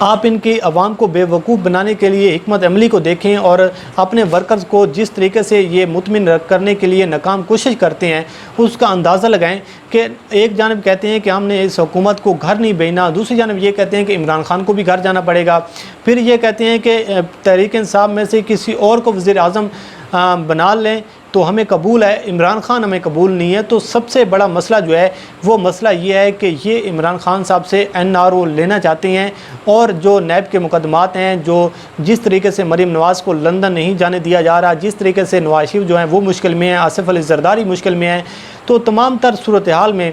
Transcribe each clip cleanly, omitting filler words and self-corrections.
آپ ان کی عوام کو بیوقوف بنانے کے لیے حکمت عملی کو دیکھیں اور اپنے ورکرز کو جس طریقے سے یہ مطمئن کرنے کے لیے ناکام کوشش کرتے ہیں اس کا اندازہ لگائیں کہ ایک جانب کہتے ہیں کہ ہم نے اس حکومت کو گھر نہیں بھیجنا، دوسری جانب یہ کہتے ہیں کہ عمران خان کو بھی گھر جانا پڑے گا، پھر یہ کہتے ہیں کہ تحریک انصاف میں سے کسی اور کو وزیر اعظم بنا لیں تو ہمیں قبول ہے، عمران خان ہمیں قبول نہیں ہے۔ تو سب سے بڑا مسئلہ جو ہے وہ مسئلہ یہ ہے کہ یہ عمران خان صاحب سے NRO لینا چاہتے ہیں، اور جو نیب کے مقدمات ہیں، جو جس طریقے سے مریم نواز کو لندن نہیں جانے دیا جا رہا، جس طریقے سے نواز شریف جو ہیں وہ مشکل میں ہیں، آصف علی زرداری مشکل میں ہیں، تو تمام تر صورتحال میں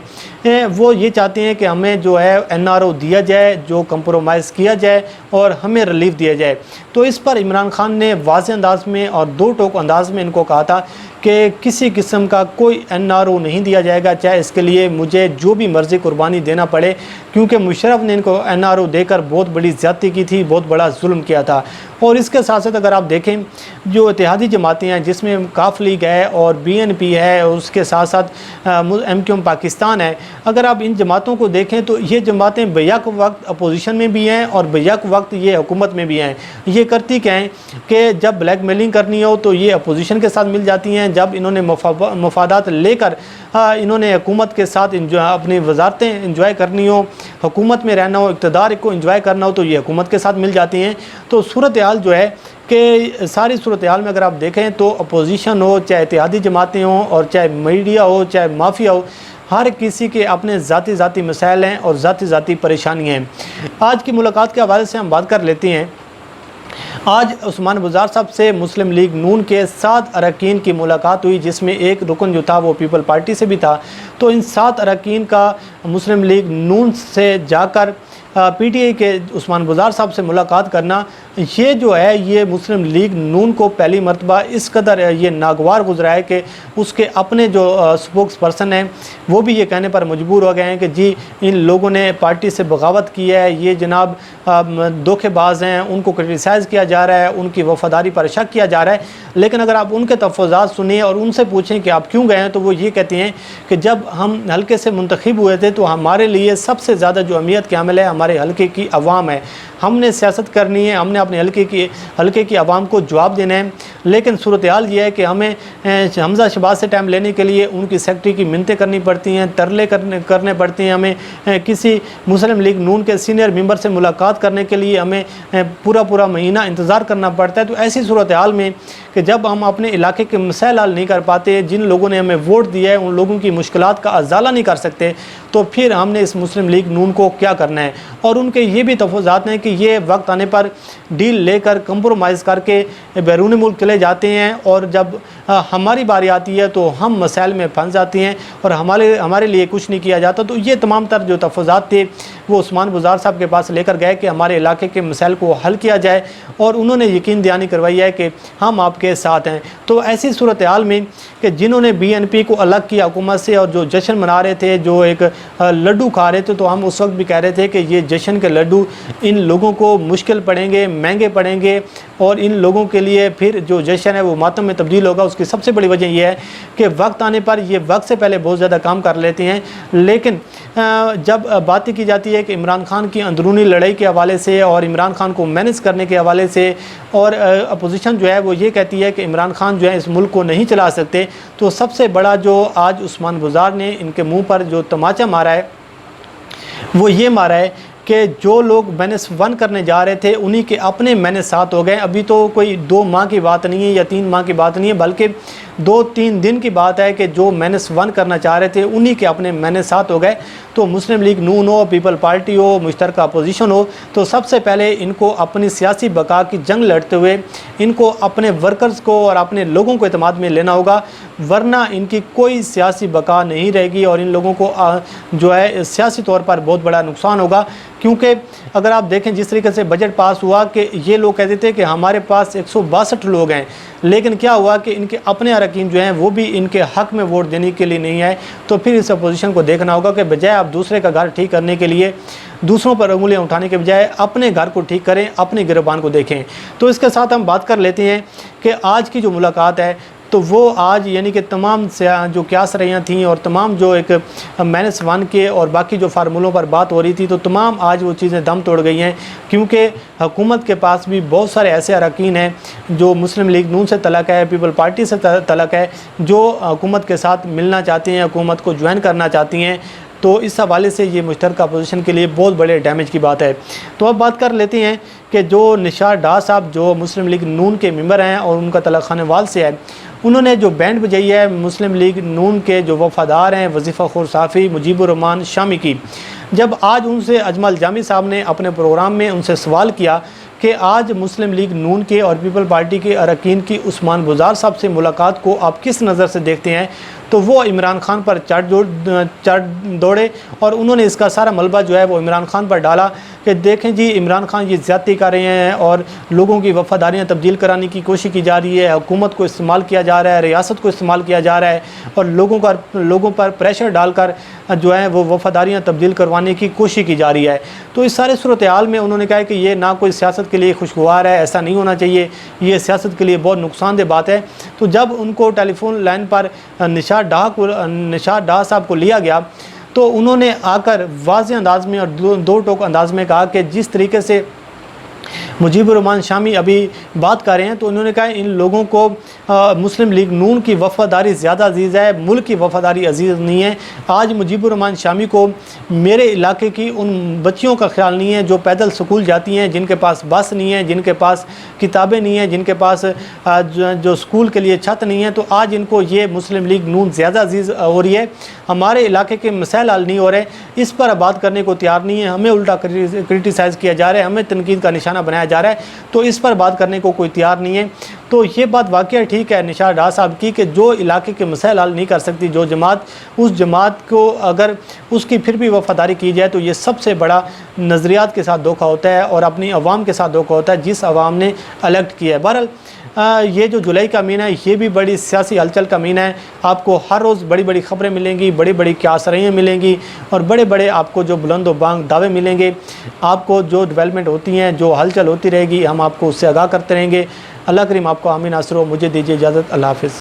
وہ یہ چاہتے ہیں کہ ہمیں جو ہے NRO دیا جائے، جو کمپرومائز کیا جائے اور ہمیں ریلیف دیا جائے۔ تو اس پر عمران خان نے واضح انداز میں اور دو ٹوک انداز میں ان کو کہا تھا کہ کسی قسم کا کوئی NRO نہیں دیا جائے گا، چاہے اس کے لیے مجھے جو بھی مرضی قربانی دینا پڑے، کیونکہ مشرف نے ان کو NRO دے کر بہت بڑی زیادتی کی تھی، بہت بڑا ظلم کیا تھا۔ اور اس کے ساتھ ساتھ اگر آپ دیکھیں جو اتحادی جماعتیں ہیں جس میں کاف لیگ ہے اور BNP ہے، اور اس کے ساتھ ساتھ MQM پاکستان ہے، اگر آپ ان جماعتوں کو دیکھیں تو یہ جماعتیں بیک وقت اپوزیشن میں بھی ہیں اور بیک وقت یہ حکومت میں بھی ہیں۔ یہ کرتی کیا ہیں کہ جب بلیک میلنگ کرنی ہو تو یہ اپوزیشن کے ساتھ مل جاتی ہیں، جب انہوں نے مفادات لے کر انہوں نے حکومت کے ساتھ اپنی وزارتیں انجوائے کرنی ہو، حکومت میں رہنا ہو، اقتدار کو انجوائے کرنا ہو تو یہ حکومت کے ساتھ مل جاتی ہیں۔ تو صورتحال جو ہے کہ ساری صورتحال میں اگر آپ دیکھیں تو اپوزیشن ہو، چاہے اتحادی جماعتیں ہوں، اور چاہے میڈیا ہو، چاہے مافیا ہو، ہر کسی کے اپنے ذاتی مسائل ہیں اور ذاتی پریشانیاں ہیں۔ آج کی ملاقات کے حوالے سے ہم بات کر لیتے ہیں۔ آج عثمان بزدار صاحب سے مسلم لیگ نون کے 7 اراکین کی ملاقات ہوئی، جس میں ایک رکن جو تھا وہ پیپل پارٹی سے بھی تھا۔ تو ان 7 اراکین کا مسلم لیگ نون سے جا کر PTI کے عثمان بزدار صاحب سے ملاقات کرنا، یہ جو ہے یہ مسلم لیگ نون کو پہلی مرتبہ اس قدر یہ ناگوار گزرا ہے کہ اس کے اپنے جو سپوکس پرسن ہیں وہ بھی یہ کہنے پر مجبور ہو گئے ہیں کہ جی ان لوگوں نے پارٹی سے بغاوت کی ہے، یہ جناب دھوکے باز ہیں، ان کو کرٹیسائز کیا جا رہا ہے، ان کی وفاداری پر شک کیا جا رہا ہے۔ لیکن اگر آپ ان کے تفویضات سنیں اور ان سے پوچھیں کہ آپ کیوں گئے ہیں تو وہ یہ کہتے ہیں کہ جب ہم حلقے سے منتخب ہوئے تھے تو ہمارے لیے سب سے زیادہ جو اہمیت کے عامل ہے ہمارے حلقے کی عوام ہے، ہم نے سیاست کرنی ہے، ہم نے اپنے حلقے کی عوام کو جواب دینا ہے۔ لیکن صورتحال یہ ہے کہ ہمیں حمزہ شہباز سے ٹائم لینے کے لیے ان کی سیکٹری کی منتیں کرنی پڑتی ہیں، ترلے کرنے پڑتے ہیں، ہمیں کسی مسلم لیگ نون کے سینئر ممبر سے ملاقات کرنے کے لیے ہمیں پورا مہینہ انتظار کرنا پڑتا ہے۔ تو ایسی صورتحال میں کہ جب ہم اپنے علاقے کے مسائل حل نہیں کر پاتے، جن لوگوں نے ہمیں ووٹ دیا ہے ان لوگوں کی مشکلات کا ازالہ نہیں کر سکتے، تو پھر ہم نے اس مسلم لیگ نون کو کیا کرنا ہے۔ اور ان کے یہ بھی تفویضات ہیں کہ یہ وقت آنے پر ڈیل لے کر کمپرومائز کر کے بیرون ملک چلے جاتے ہیں، اور جب ہماری باری آتی ہے تو ہم مسائل میں پھنس جاتے ہیں اور ہمارے لیے کچھ نہیں کیا جاتا۔ تو یہ تمام تر جو تفویضات تھے وہ عثمان بزدار صاحب کے پاس لے کر گئے کہ ہمارے علاقے کے مسائل کو حل کیا جائے، اور انہوں نے یقین دہانی کروائی ہے کہ ہم آپ کے ساتھ ہیں۔ تو ایسی صورتحال میں کہ جنہوں نے BNP کو الگ کیا حکومت سے اور جو جشن منا رہے تھے، جو ایک لڈو کھا رہے تھے، تو ہم اس وقت بھی کہہ رہے تھے کہ یہ جشن کے لڈو ان لوگوں کو مشکل پڑیں گے، مہنگے پڑیں گے، اور ان لوگوں کے لیے پھر جو جشن ہے وہ ماتم میں تبدیل ہوگا۔ اس کی سب سے بڑی وجہ یہ ہے کہ وقت آنے پر یہ وقت سے پہلے بہت زیادہ کام کر لیتے ہیں، لیکن جب باتیں کی جاتی ہے کہ عمران خان کی اندرونی لڑائی کے حوالے سے اور عمران خان کو مینیج کرنے کے حوالے سے، اور اپوزیشن جو ہے وہ یہ کہتی ہے کہ عمران خان جو ہے اس ملک کو نہیں چلا سکتے، تو سب سے بڑا جو آج عثمان بزدار نے ان کے منہ پر جو تماچا مارا ہے وہ یہ مارا ہے کہ جو لوگ -1 کرنے جا رہے تھے انہی کے اپنے -7 ہو گئے۔ ابھی تو کوئی 2 ماہ کی بات نہیں ہے یا 3 ماہ کی بات نہیں ہے، بلکہ 2-3 دن کی بات ہے کہ جو -1 کرنا چاہ رہے تھے انہی کے اپنے -7 ہو گئے۔ تو مسلم لیگ نون ہو، پیپل پارٹی ہو، مشترکہ اپوزیشن ہو، تو سب سے پہلے ان کو اپنی سیاسی بقا کی جنگ لڑتے ہوئے ان کو اپنے ورکرز کو اور اپنے لوگوں کو اعتماد میں لینا ہوگا، ورنہ ان کی کوئی سیاسی بقا نہیں رہے گی، اور ان لوگوں کو جو ہے سیاسی طور پر بہت بڑا نقصان ہوگا۔ کیونکہ اگر آپ دیکھیں جس طریقے سے بجٹ پاس ہوا کہ یہ لوگ کہتے تھے کہ ہمارے پاس 162 لوگ ہیں، لیکن کیا ہوا کہ ان کے اپنے اراکین جو ہیں وہ بھی ان کے حق میں ووٹ دینے کے لیے نہیں آئے۔ تو پھر اس اپوزیشن کو دیکھنا ہوگا کہ بجائے آپ دوسرے کا گھر ٹھیک کرنے کے لیے دوسروں پر انگلیاں اٹھانے کے بجائے اپنے گھر کو ٹھیک کریں، اپنے گربان کو دیکھیں۔ تو اس کے ساتھ ہم بات کر لیتے ہیں کہ آج کی جو ملاقات ہے تو وہ آج یعنی کہ تمام جو قیاس رائیاں تھیں اور تمام جو ایک -1 کے اور باقی جو فارمولوں پر بات ہو رہی تھی، تو تمام آج وہ چیزیں دم توڑ گئی ہیں، کیونکہ حکومت کے پاس بھی بہت سارے ایسے اراکین ہیں جو مسلم لیگ نون سے تعلق ہے، پیپل پارٹی سے تعلق ہے، جو حکومت کے ساتھ ملنا چاہتی ہیں، حکومت کو جوائن کرنا چاہتی ہیں۔ تو اس حوالے سے یہ مشترکہ اپوزیشن کے لیے بہت بڑے ڈیمیج کی بات ہے۔ تو اب بات کر لیتے ہیں کہ جو نشاط ڈار صاحب جو مسلم لیگ نون کے ممبر ہیں اور ان کا تعلق خانہ وال سے ہے، انہوں نے جو بینڈ بجائی ہے مسلم لیگ نون کے جو وفادار ہیں وظیفہ خور صحافی مجیب الرحمان شامی کی، جب آج ان سے اجمل جامی صاحب نے اپنے پروگرام میں ان سے سوال کیا کہ آج مسلم لیگ نون کے اور پیپل پارٹی کے اراکین کی عثمان بزار صاحب سے ملاقات کو آپ کس نظر سے دیکھتے ہیں، تو وہ عمران خان پر چڑھ دوڑے اور انہوں نے اس کا سارا ملبہ جو ہے وہ عمران خان پر ڈالا کہ دیکھیں جی عمران خان یہ زیادتی کر رہے ہیں اور لوگوں کی وفاداریاں تبدیل کرانے کی کوشش کی جا رہی ہے، حکومت کو استعمال کیا جا رہا ہے، ریاست کو استعمال کیا جا رہا ہے اور لوگوں پر پریشر ڈال کر جو ہے وہ وفاداریاں تبدیل کروانے کی کوشش کی جا رہی ہے۔ تو اس سارے صورتحال میں انہوں نے کہا کہ یہ نہ کوئی سیاست کے لیے خوشگوار ہے، ایسا نہیں ہونا چاہیے، یہ سیاست کے لیے بہت نقصان دہ بات ہے۔ تو جب ان کو ٹیلی فون لائن پر نشاط ڈار صاحب کو لیا گیا تو انہوں نے آ کر واضح انداز میں اور دو ٹوک انداز میں کہا کہ جس طریقے سے مجیب الرحمان شامی ابھی بات کر رہے ہیں، تو انہوں نے کہا ان لوگوں کو مسلم لیگ نون کی وفاداری زیادہ عزیز ہے، ملک کی وفاداری عزیز نہیں ہے۔ آج مجیب الرحمان شامی کو میرے علاقے کی ان بچیوں کا خیال نہیں ہے جو پیدل سکول جاتی ہیں، جن کے پاس بس نہیں ہے، جن کے پاس کتابیں نہیں ہیں، جن کے پاس جو سکول کے لیے چھت نہیں ہے، تو آج ان کو یہ مسلم لیگ نون زیادہ عزیز ہو رہی ہے۔ ہمارے علاقے کے مسائل حل نہیں ہو رہے، اس پر بات کرنے کو تیار نہیں ہے، ہمیں الٹا کرٹیسائز کیا جا رہا ہے، ہمیں تنقید کا نشانہ بنایا جا رہا ہے، تو اس پر بات کرنے کو کوئی تیار نہیں ہے۔ تو یہ بات واقعہ ٹھیک ہے نشاط ڈار صاحب کی کہ جو علاقے کے مسائل حل نہیں کر سکتی جو جماعت، اس جماعت کو اگر اس کی پھر بھی وفاداری کی جائے تو یہ سب سے بڑا نظریات کے ساتھ دھوکہ ہوتا ہے اور اپنی عوام کے ساتھ دھوکہ ہوتا ہے جس عوام نے الیکٹ کیا ہے۔ بہرحال یہ جو جولائی کا مہینہ ہے یہ بھی بڑی سیاسی ہلچل کا مہینہ ہے، آپ کو ہر روز بڑی بڑی خبریں ملیں گی، بڑی بڑی قیاسرائیاں ملیں گی اور بڑے بڑے آپ کو جو بلند و بانگ دعوے ملیں گے، آپ کو جو ڈیولپمنٹ ہوتی ہیں، جو ہلچل ہوتی رہے گی، ہم آپ کو اس سے آگاہ کرتے رہیں گے۔ اللہ کریم آپ کو آمین ناصر ہو، مجھے دیجیے اجازت، اللہ حافظ۔